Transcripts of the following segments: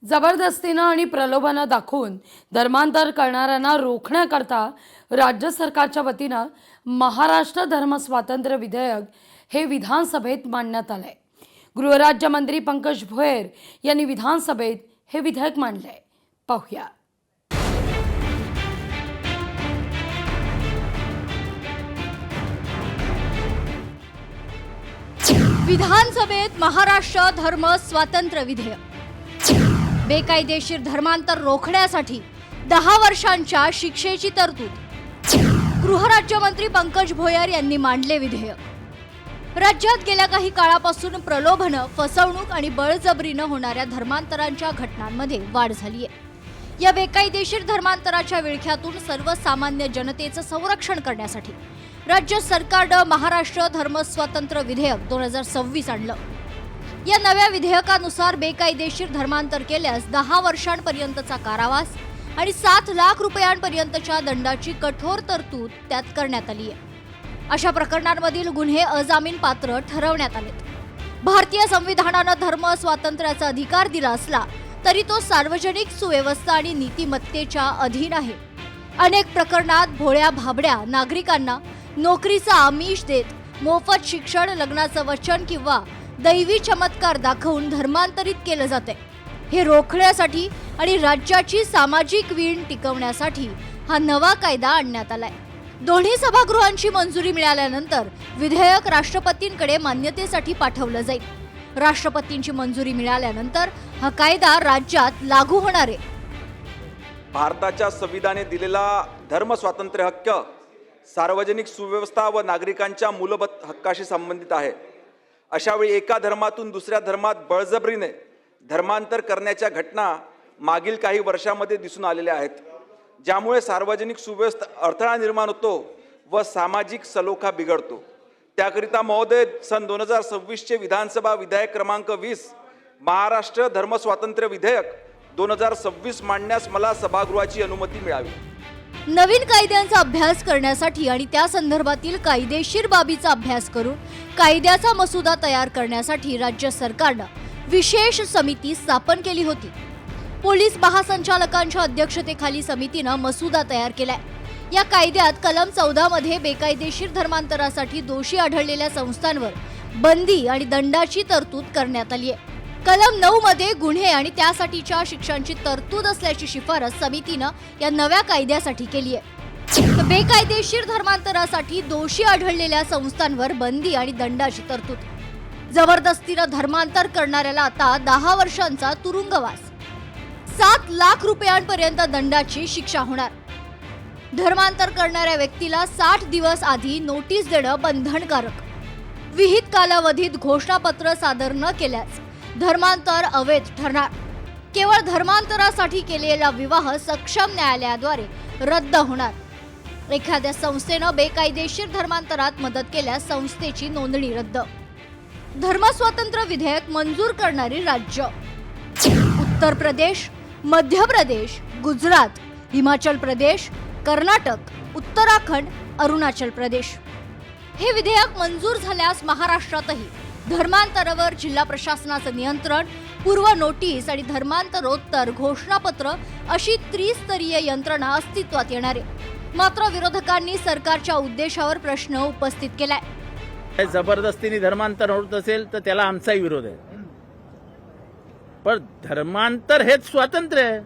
जबरदस्तीनं आणि प्रलोभनं दाखवून धर्मांतर करणाऱ्यांना रोखण्याकरता राज्य सरकारच्या वतीनं महाराष्ट्र धर्म स्वातंत्र्य विधेयक हे विधानसभेत मांडण्यात आलंय। गृहराज्यमंत्री पंकज भोयर यांनी विधानसभेत हे विधेयक मांडलंय। पाहूया। विधानसभेत महाराष्ट्र धर्म स्वातंत्र्य विधेयक बेकायदेशीर धर्मांतर रोखण्यासाठी 10 वर्षांच्या शिक्षेची तरतूद। गृहराज्यमंत्री पंकज भोयर यांनी मांडले विधेयक। राज्यात गेल्या काही काळापासून प्रलोभन, फसवणूक आणि बळजबरीनं होणाऱ्या धर्मांतरांच्या घटनांमध्ये वाढ झाली आहे। या बेकायदेशीर धर्मांतराच्या विळख्यातून सर्वसामान्य जनतेचं संरक्षण करण्यासाठी राज्य सरकारनं महाराष्ट्र धर्म स्वातंत्र्य विधेयक 2026 आणलं। या नव्या विधेयकानुसार बेकायदेशीर धर्मांतर केल्यास 10 वर्षांपर्यंतचा कारावास आणि 7 लाख रुपयांपर्यंतच्या दंडाची कठोर तरतूद त्यात करण्यात आली आहे। अशा प्रकरणांमधील गुन्हे अजामीन पात्र ठरवण्यात आलेत। भारतीय संविधानानं धर्म स्वातंत्र्याचा अधिकार दिला असला तरी तो सार्वजनिक सुव्यवस्था आणि नीतिमत्तेच्या अधीन आहे। अनेक प्रकरणात भोळ्या भाबड्या नागरिकांना नोकरीचा आमिष देत मोफत शिक्षण, लग्नाचं वचन किंवा दैवी चमत्कार दाखवून धर्मांतरित केलं जाते। हे रोखण्यासाठी आणि राज्याची सामाजिक वीण टिकवण्यासाठी हा नवा कायदा आणण्यात आलाय। दोन्ही सभागृहांची मंजुरी मिळाल्यानंतर विधेयक राष्ट्रपतींकडे मान्यतेसाठी पाठवलं जाईल। राष्ट्रपतींची मंजुरी मिळाल्यानंतर हा कायदा राज्यात लागू होणार आहे। भारताच्या संविधानाने दिलेला धर्म स्वातंत्र्य हक्क सार्वजनिक सुव्यवस्था व नागरिकांच्या मूलभूत हक्काशी संबंधित आहे। अशावेळी एका धर्मातून दुसऱ्या धर्मात बळजबरीने धर्मांतर करण्याच्या घटना मागील काही वर्षांमध्ये दिसून आलेल्या आहेत, ज्यामुळे सार्वजनिक सुव्यवस्था अडथळा निर्माण होतो व सामाजिक सलोखा बिघडतो। त्याकरिता महोदय, सन 2026 विधानसभा विधेयक क्रमांक 20 महाराष्ट्र धर्म स्वातंत्र्य विधेयक 2026 मांडण्यास मला सभागृहाची अनुमती मिळावी। नवीन कायद्यांचा अभ्यास करण्यासाठी आणि त्या संदर्भातील कायदेशीर बाबीचा अभ्यास करून कायद्याचा मसुदा तयार करण्यासाठी राज्य सरकारनं विशेष समिती स्थापन केली होती। पोलीस महासंचालकांच्या अध्यक्षतेखाली समितीनं मसुदा तयार केलाय। या कायद्यात कलम 14 मध्ये बेकायदेशीर धर्मांतरासाठी दोषी आढळलेल्या संस्थांवर बंदी आणि दंडाची तरतूद करण्यात आली आहे। कलम 9 मध्ये गुन्हे आणि त्यासाठीच्या शिक्षांची तरतूद असल्याची शिफारस समितीनं या नव्या कायद्यासाठी केली आहे। बेकायदेशीर धर्मांतरासाठी दोषी आढळलेल्या संस्थांवर बंदी आणि दंडाची तरतूद। जबरदस्तीनं धर्मांतर करणाऱ्याला आता 10 वर्षांचा तुरुंगवास, 7 लाख रुपयांपर्यंत दंडाची शिक्षा होणार। धर्मांतर करणाऱ्या व्यक्तीला 60 दिवस आधी नोटीस देणं बंधनकारक। विहित कालावधीत घोषणापत्र सादर न केल्यास धर्मांतर अवैध ठरणार। केवळ धर्मांतरासाठी केलेला विवाह सक्षम न्यायालयाद्वारे रद्द होणार। एखाद्या संस्थेनं बेकायदेशीर धर्मांतरात मदत केल्यास संस्थेची नोंदणी रद्द। धर्म स्वातंत्र्य विधेयक मंजूर करणारी राज्य: उत्तर प्रदेश, मध्य प्रदेश, गुजरात, हिमाचल प्रदेश, कर्नाटक, उत्तराखंड, अरुणाचल प्रदेश। हे विधेयक मंजूर झाल्यास महाराष्ट्रातही धर्मांतरावर जिल्हा प्रशासनाचं नियंत्रण, पूर्व नोटीस आणि धर्मांतरोत्तर घोषणापत्र अशी त्रिस्तरीय यंत्रणा अस्तित्वात येणार आहे। मात्र विरोधकांनी सरकारच्या उद्देशावर प्रश्न उपस्थित केलाय। जबरदस्तीने धर्मांतर होत असेल तर त्याला आमचाही विरोध आहे, पण धर्मांतर हेच स्वातंत्र्य आहे।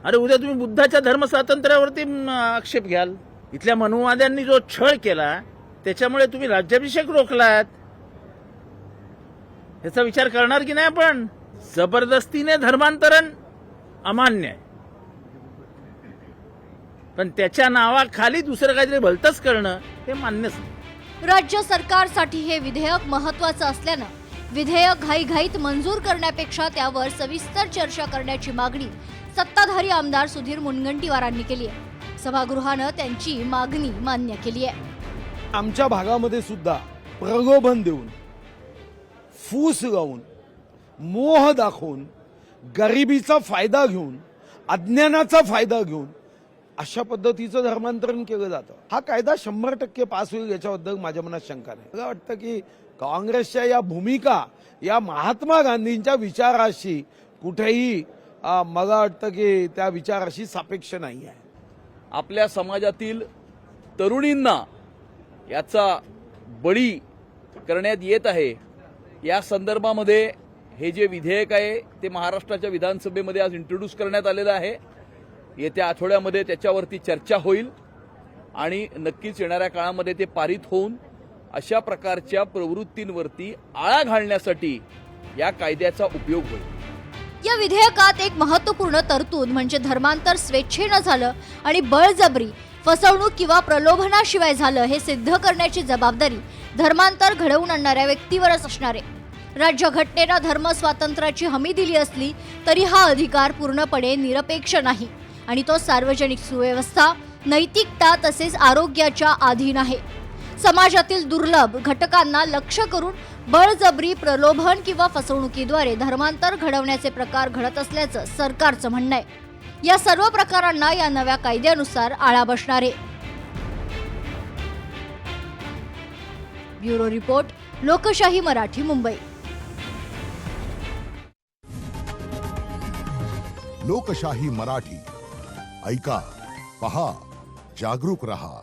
अरे उद्या तुम्ही बुद्धाच्या धर्म स्वातंत्र्यावरती आक्षेप घ्याल। इथल्या मनुवाद्यांनी जो छळ केला त्याच्यामुळे तुम्ही राज्याभिषेक रोखलात, याचा विचार करणार की नाही आपण? जबरदस्तीने धर्मांतरण अमान्य आहे, पण त्याच्या नावाखाली दुसरं काहीतरी भलतंच करणं हे मान्यच नाही। राज्य सरकारसाठी हे विधेयक महत्त्वाचं असल्यानं विधेयक घाईघाईत मंजूर करण्यापेक्षा त्यावर सविस्तर चर्चा करण्याची मागणी सत्ताधारी आमदार सुधीर मुनगंटीवारांनी केली आहे। सभागृहानं त्यांची मागणी मान्य केली आहे। आमच्या भागामध्ये सुद्धा प्रलोभन देऊन, फूस लावून, मोह दाखवून, गरिबीचा फायदा घेऊन, अज्ञानाचा फायदा घेऊन अशा पद्धतीचं धर्मांतरण केलं जातं। हा कायदा 100% पास होईल याच्याबद्दल माझ्या मनात शंका नाही। मला वाटतं की काँग्रेसच्या या भूमिका या महात्मा गांधींच्या विचाराशी कुठेही मला वाटतं की त्या विचाराशी सापेक्ष नाही आहे. आपल्या समाजातील तरुणींना याचा बळी करण्यात येत आहे. या संदर्भामध्ये हे जे विधेयक आहे ते महाराष्ट्राच्या विधानसभेमध्ये आज इंट्रोड्यूस करण्यात आलेलं आहे. येत्या आठवड्यामध्ये त्याच्यावरती चर्चा होईल आणि नक्कीच येणाऱ्या काळामध्ये ते पारित होऊन अशा प्रकारच्या प्रवृत्तींवरती आळा घालण्यासाठी या कायद्याचा उपयोग होईल. या विधेयकात एक महत्त्वपूर्ण तरतूद म्हणजे धर्मांतर स्वेच्छेनं झालं आणि बळजबरी, फसवणूक किंवा प्रलोभनाशिवाय झालं हे सिद्ध करण्याची जबाबदारी धर्मांतर घडवून आणणाऱ्या व्यक्तीवरच असणार आहे. राज्यघटनेनं धर्म स्वातंत्र्याची हमी दिली असली तरी हा अधिकार पूर्णपणे निरपेक्ष नाही आणि तो सार्वजनिक सुव्यवस्था, नैतिकता तसेच आरोग्याच्या अधीन आहे. समाजातील दुर्लभ घटकांना लक्ष्य करून बळजबरी, प्रलोभन किंवा फसवणुकीद्वारे धर्मांतर घडवण्याचे प्रकार घडत असल्याचं सरकारचं म्हणणं आहे. या सर्व प्रकारांना या नव्या कायद्यानुसार आळा बसणार आहे. ब्युरो रिपोर्ट, लोकशाही मराठी, मुंबई. लोकशाही मराठी ऐका, पहा, जागरूक रहा.